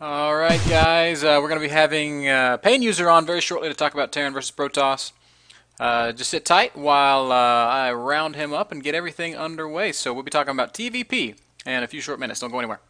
Alright guys, we're going to be having Painuser on very shortly to talk about Terran versus Protoss. Just sit tight while I round him up and get everything underway. So we'll be talking about TvP in a few short minutes. Don't go anywhere.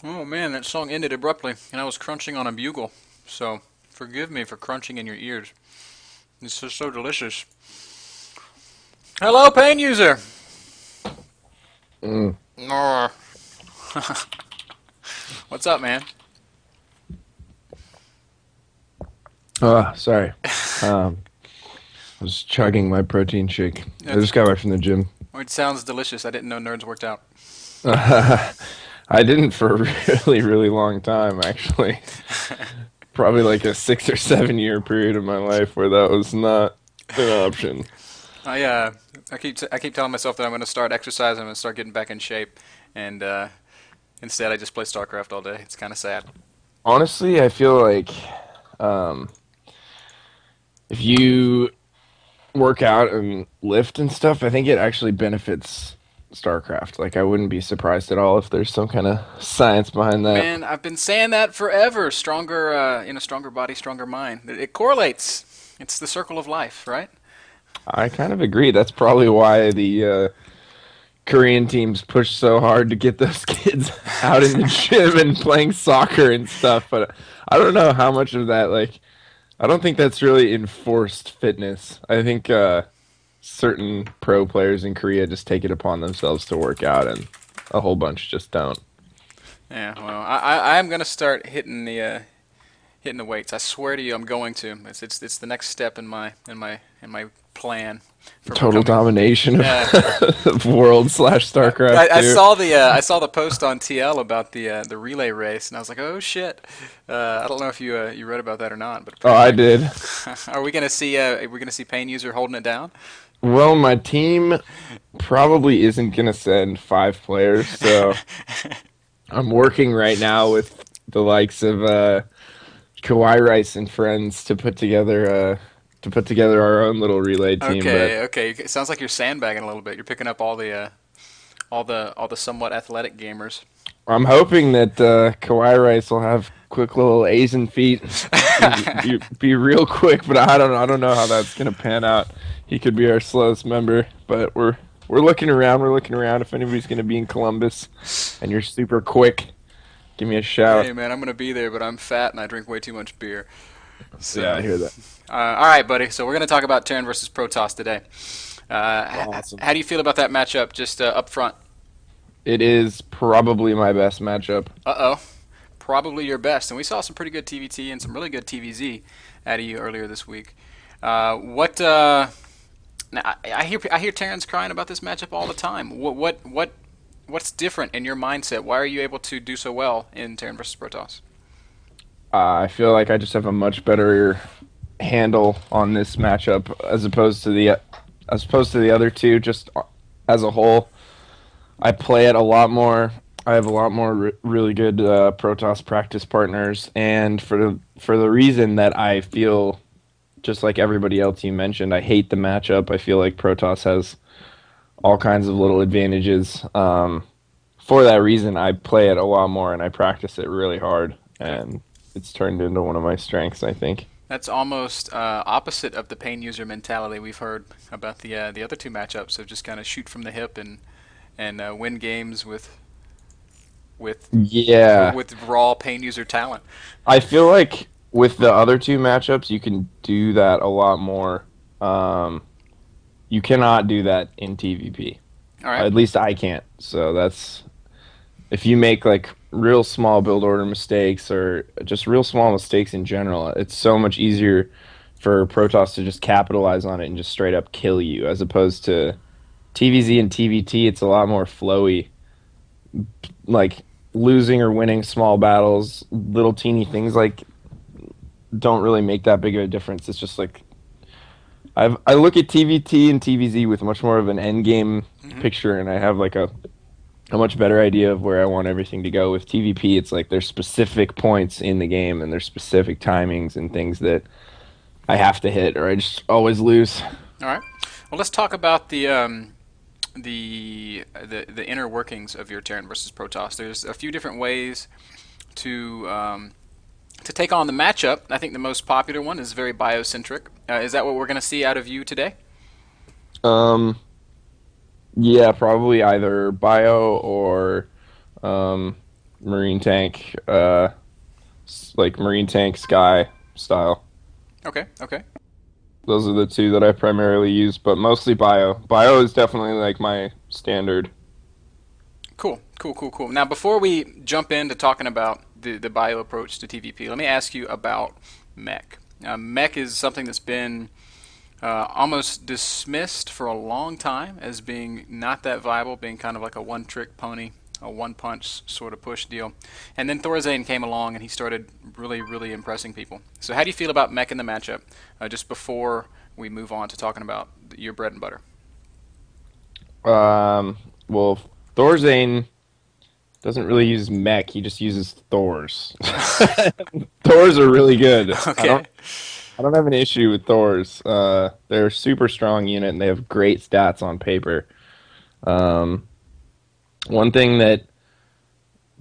Oh man, that song ended abruptly, and I was crunching on a bugle. So forgive me for crunching in your ears. It's just so delicious. Hello, Painuser. Mm. Arr. What's up, man? Sorry. Um, I was chugging my protein shake. I It, just got back from the gym. it sounds delicious. I didn't know nerds worked out. I didn't for a really, really long time, actually. Probably like a 6 or 7 year period of my life where that was not an option. I I keep telling myself that I'm going to start exercising and start getting back in shape, and instead I just play StarCraft all day. It's kind of sad. Honestly, I feel like um, if you work out and lift and stuff, I think it actually benefits StarCraft. Like, I wouldn't be surprised at all if there's some kind of science behind that. Man, I've been saying that forever. Stronger, stronger body, stronger mind. It correlates. It's the circle of life, right? I kind of agree. That's probably why the Korean teams push so hard to get those kids out in the gym and playing soccer and stuff. But I don't know how much of that, like, I don't think that's really enforced fitness. I think certain pro players in Korea just take it upon themselves to work out, and a whole bunch just don't. Yeah. Well, I'm gonna start hitting the weights. I swear to you, I'm going to. It's the next step in my plan for Total becoming. domination of, Yeah. of World slash StarCraft I 2. saw the I saw the post on TL about the relay race, and I was like, oh shit. I don't know if you read about that or not, but Oh, I did. are we gonna see Painuser holding it down? Well, my team probably isn't gonna send 5 players, so I'm working right now with the likes of Kawhi Rice and friends to put together our own little relay team. But Okay. It sounds like you're sandbagging a little bit. You're picking up all the somewhat athletic gamers. I'm hoping that Kawhi Rice will have quick little Asian feet, be real quick. But I don't know how that's gonna pan out. He could be our slowest member, but we're looking around. We're looking around. If anybody's gonna be in Columbus, and you're super quick, give me a shout. Hey man, I'm gonna be there, but I'm fat and I drink way too much beer. Yeah, I So, hear that. all right, buddy. So we're gonna talk about Terran versus Protoss today. Awesome. How do you feel about that matchup, just up front? It is probably my best matchup. Uh-oh. Probably your best. And we saw some pretty good TVT and some really good TVZ out of you earlier this week. What now I hear Terrence crying about this matchup all the time. What's different in your mindset? Why are you able to do so well in Terran versus Protoss? I feel like I just have a much better handle on this matchup as opposed to the other two. Just as a whole, I play it a lot more. I have a lot more really good Protoss practice partners, and for the reason that I feel just like everybody else you mentioned, I hate the matchup. I feel like Protoss has all kinds of little advantages. For that reason, I play it a lot more and I practice it really hard, Okay. and it's turned into one of my strengths, I think. That's almost opposite of the Painuser mentality we've heard about the other two matchups of just kind of shoot from the hip and win games with Yeah, with raw Painuser talent. I feel like with the other two matchups, you can do that a lot more. Um, you cannot do that in TvP. All right. At least I can't. So that's if you make like real small build order mistakes or just real small mistakes in general, it's so much easier for Protoss to just capitalize on it and just straight up kill you, as opposed to TVZ and TVT. It's a lot more flowy, like losing or winning small battles, little teeny things like don't really make that big of a difference. It's just like I look at TVT and TVZ with much more of an end game Hmm. picture, and I have like a much better idea of where I want everything to go. With TVP, it's like there's specific points in the game and there's specific timings and things that I have to hit, or I just always lose. All right. Well, let's talk about the inner workings of your Terran versus Protoss. There's a few different ways to take on the matchup. I think the most popular one is very biocentric. Is that what we're going to see out of you today? Um, yeah, probably either bio or um, marine tank, like marine tank sky style. Okay, okay. Those are the two that I primarily use, but mostly bio. Bio is definitely like my standard. Cool, cool, cool, cool. Now, before we jump into talking about the bio approach to TvP, let me ask you about mech. Mech is something that's been almost dismissed for a long time as being not that viable, being kind of like a one-trick pony, a one-punch sort of push deal. And then Thorazane came along and he started really, really impressing people. So how do you feel about mech in the matchup? Just before we move on to talking about your bread and butter. Well, Thorzane doesn't really use mech. He just uses Thors. Thors are really good. Okay. I don't have an issue with Thors. They're a super strong unit and they have great stats on paper. Um, One thing that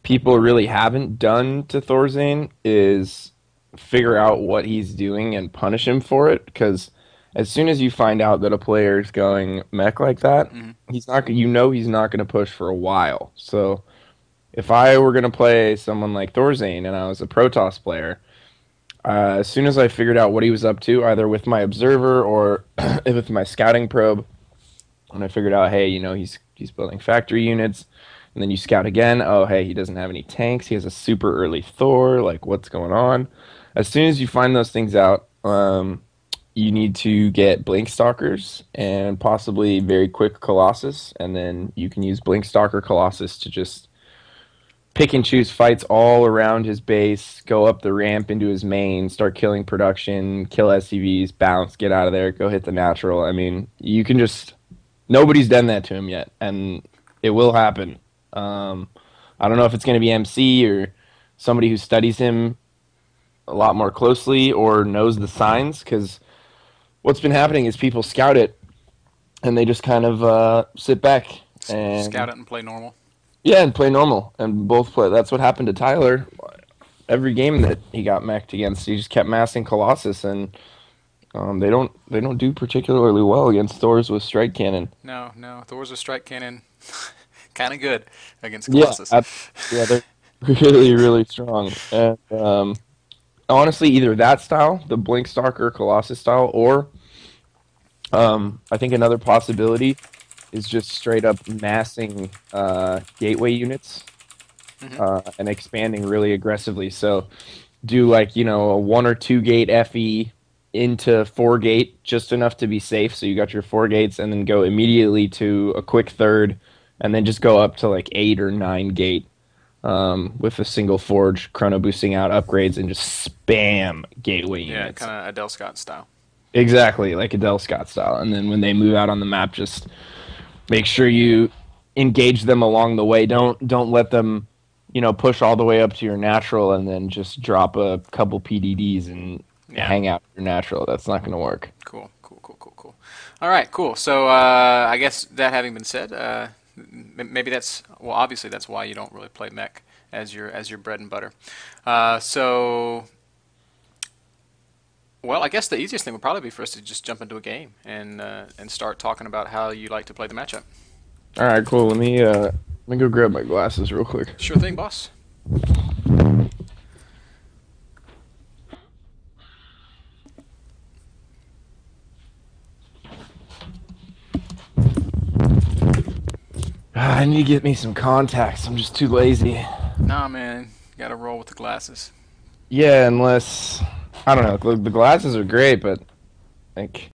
people really haven't done to Thorzane is figure out what he's doing and punish him for it. Because as soon as you find out that a player is going mech like that, Hmm. he's not. You know he's not going to push for a while. So if I were going to play someone like Thorzane and I was a Protoss player, as soon as I figured out what he was up to, either with my observer or with my scouting probe, and I figured out, hey, he's building factory units, and then you scout again. Oh, hey, he doesn't have any tanks. He has a super early Thor. Like, what's going on? As soon as you find those things out, you need to get Blink Stalkers and possibly very quick Colossus, and then you can use Blink Stalker Colossus to just pick and choose fights all around his base, go up the ramp into his main, start killing production, kill SCVs, bounce, get out of there, go hit the natural. I mean, you can just nobody's done that to him yet, and it will happen. I don't know if it's going to be MC or somebody who studies him a lot more closely or knows the signs, because what's been happening is people scout it and they just kind of sit back Scout and it and play normal. yeah, and play normal and both play. That's what happened to Tyler. Every game that he got mech'd against, he just kept massing Colossus, and they don't do particularly well against Thors with strike cannon. No, no. Thor's a strike cannon. Kind of good against Yeah, Colossus. yeah, they're really really strong. And honestly, either that style, the Blink Stalker Colossus style, or I think another possibility is just straight up massing gateway units Hmm. and expanding really aggressively. So do like a 1 or 2 gate FE into 4 gate, just enough to be safe. So you got your 4 gates, and then go immediately to a quick third, and then just go up to like 8 or 9 gate with a single forge, chrono boosting out upgrades, and just spam gateway Yeah, units. kind of Adele Scott style. Exactly, like Adele Scott style. And then when they move out on the map, just make sure you engage them along the way. Don't let them, push all the way up to your natural and then just drop a couple PDDs and Yeah. hang out your natural. That's not going to work. Cool, cool, cool, cool, cool. All right, cool. So I guess that having been said, maybe that's well, obviously that's why you don't really play mech as your bread and butter. So well, I guess the easiest thing would probably be for us to just jump into a game and start talking about how you like to play the matchup. All right, cool. Let me go grab my glasses real quick. Sure thing, boss. I need to get me some contacts. I'm just too lazy. Nah, man, got to roll with the glasses. Yeah, unless I don't know. The glasses are great, but like